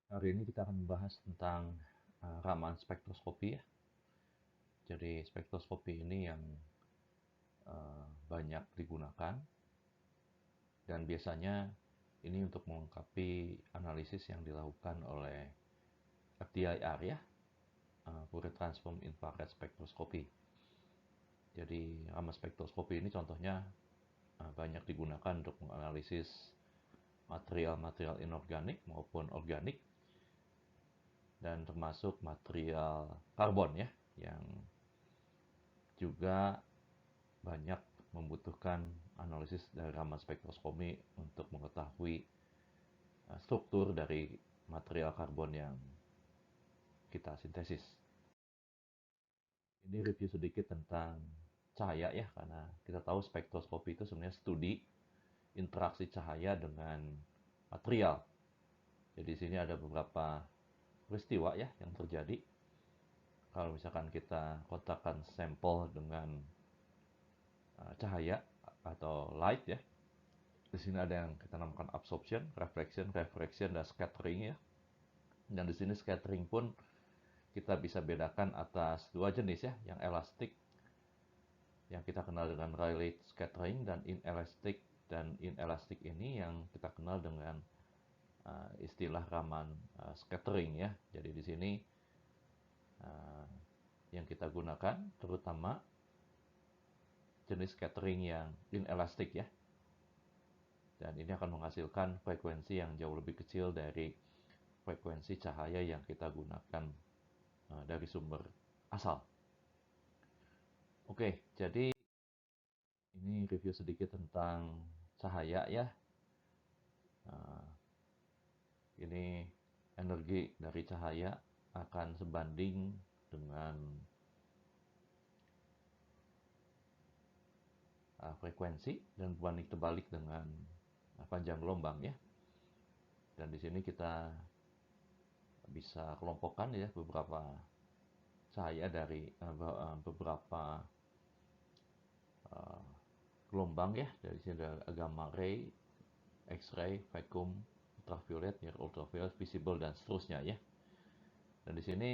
Hari ini kita akan membahas tentang ramalan spektroskopi ya. Jadi spektroskopi ini yang banyak digunakan dan biasanya ini untuk melengkapi analisis yang dilakukan oleh FTIR ya, Fourier Transform Infrared Spectroscopy. Jadi raman spektroskopi ini contohnya banyak digunakan untuk menganalisis material-material inorganik maupun organik dan termasuk material karbon ya yang juga banyak membutuhkan analisis dari ramalan spektroskopi untuk mengetahui struktur dari material karbon yang kita sintesis. Ini review sedikit tentang cahaya ya, karena kita tahu spektroskopi itu sebenarnya studi interaksi cahaya dengan material. Jadi di sini ada beberapa peristiwa ya yang terjadi. Kalau misalkan kita kotakkan sampel dengan cahaya atau light ya, di sini ada yang kita namakan absorption, reflection, refraction, dan scattering ya. Dan di sini scattering pun kita bisa bedakan atas dua jenis ya, yang elastik yang kita kenal dengan Rayleigh scattering dan inelastic. Dan inelastic ini yang kita kenal dengan istilah Raman scattering ya. Jadi di sini yang kita gunakan terutama jenis scattering yang inelastic ya. Dan ini akan menghasilkan frekuensi yang jauh lebih kecil dari frekuensi cahaya yang kita gunakan dari sumber asal. Oke, jadi ini review sedikit tentang cahaya ya. Ini energi dari cahaya akan sebanding dengan frekuensi dan berbanding terbalik dengan panjang gelombang ya. Dan di sini kita bisa kelompokkan ya beberapa cahaya dari beberapa gelombang ya. Dari sini ada gamma ray, X-ray, vacuum, ultraviolet, near ultraviolet, visible dan seterusnya ya. Dan di sini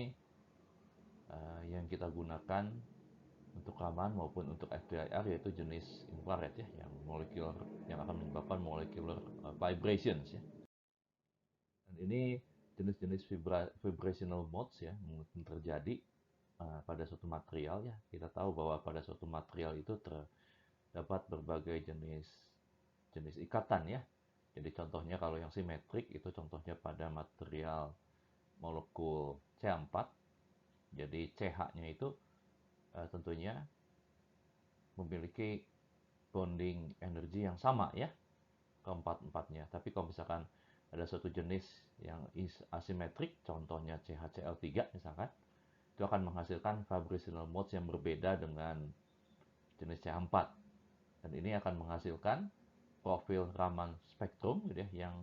yang kita gunakan untuk ramalan maupun untuk FTIR yaitu jenis infrared ya, yang molekular yang akan menyebabkan molecular vibrations ya. Dan ini jenis-jenis vibrational modes ya mungkin terjadi pada suatu material ya. Kita tahu bahwa pada suatu material itu terdapat berbagai jenis ikatan ya. Jadi contohnya kalau yang simetrik itu contohnya pada material molekul C4. Jadi CH-nya itu tentunya memiliki bonding energi yang sama ya keempat-empatnya. Tapi kalau misalkan ada suatu jenis yang asimetrik, contohnya CHCl3 misalkan, itu akan menghasilkan vibrational modes yang berbeda dengan jenis CH4. Dan ini akan menghasilkan profil Raman spektrum gitu ya, yang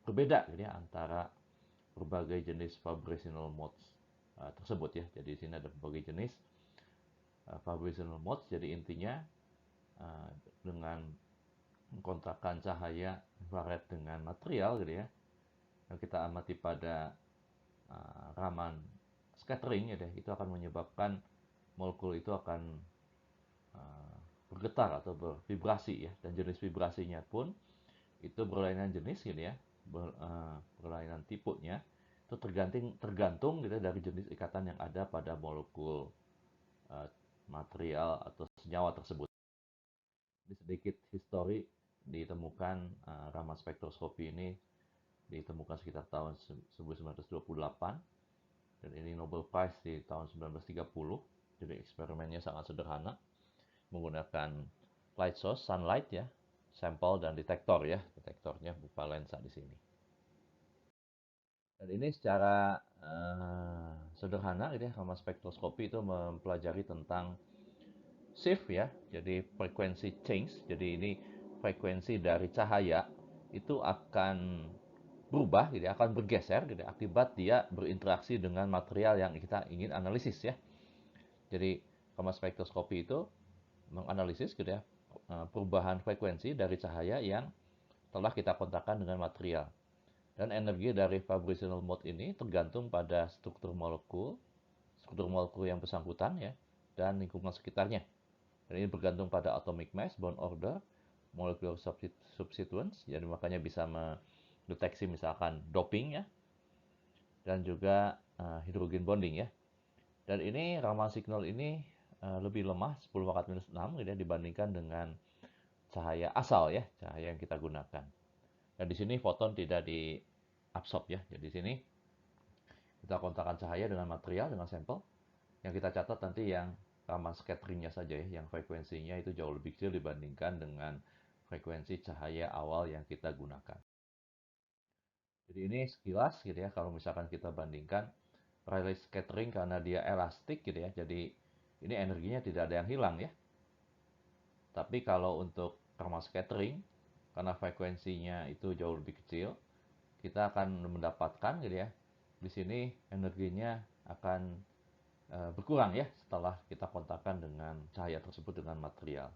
berbeda gitu ya, antara berbagai jenis vibrational modes tersebut ya. Jadi di sini ada berbagai jenis vibrational modes. Jadi intinya dengan mengkontakkan cahaya infrared dengan material gitu ya, yang kita amati pada Raman scattering ya deh, itu akan menyebabkan molekul itu akan bergetar atau bervibrasi ya, dan jenis vibrasinya pun itu berlainan jenis gitu ya, berlainan tipenya itu tergantung gitu dari jenis ikatan yang ada pada molekul material atau senyawa tersebut. Ini sedikit histori ditemukan ramalan spektroskopi ini ditemukan sekitar tahun 1928 dan ini Nobel Prize di tahun 1930. Jadi eksperimennya sangat sederhana menggunakan light source, sunlight ya, sampel dan detektor ya. Detektornya berupa lensa di sini. Dan ini secara sederhana gitu ya, ramalan spektroskopi itu mempelajari tentang shift ya. Jadi frekuensi change. Jadi ini frekuensi dari cahaya itu akan berubah gitu ya, akan bergeser gitu ya, akibat dia berinteraksi dengan material yang kita ingin analisis ya. Jadi ramalan spektroskopi itu menganalisis gitu ya perubahan frekuensi dari cahaya yang telah kita kontakkan dengan material. Dan energi dari vibrational mode ini tergantung pada struktur molekul yang bersangkutan ya, dan lingkungan sekitarnya. Dan ini bergantung pada atomic mass, bond order, molecular substituents, jadi makanya bisa mendeteksi misalkan doping ya, dan juga hydrogen bonding ya. Dan ini Raman signal ini lebih lemah 10 pangkat minus 6 gitu ya, dibandingkan dengan cahaya asal ya, cahaya yang kita gunakan. Dan di sini foton tidak diabsorb ya. Jadi di sini kita kontakkan cahaya dengan material, dengan sampel. Yang kita catat nanti yang Raman scatteringnya saja ya, yang frekuensinya itu jauh lebih kecil dibandingkan dengan frekuensi cahaya awal yang kita gunakan. Jadi ini sekilas gitu ya, kalau misalkan kita bandingkan Rayleigh scattering karena dia elastik gitu ya, jadi ini energinya tidak ada yang hilang ya. Tapi kalau untuk thermal scattering, karena frekuensinya itu jauh lebih kecil, kita akan mendapatkan gitu ya, di sini energinya akan berkurang ya setelah kita kontakkan dengan cahaya tersebut dengan material.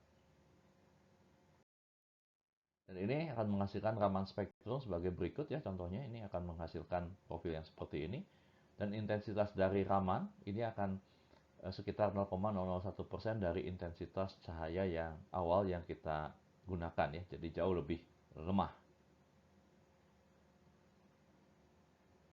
Dan ini akan menghasilkan Raman spektrum sebagai berikut ya, contohnya ini akan menghasilkan profil yang seperti ini. Dan intensitas dari Raman ini akan sekitar 0,001% dari intensitas cahaya yang awal yang kita gunakan ya, jadi jauh lebih lemah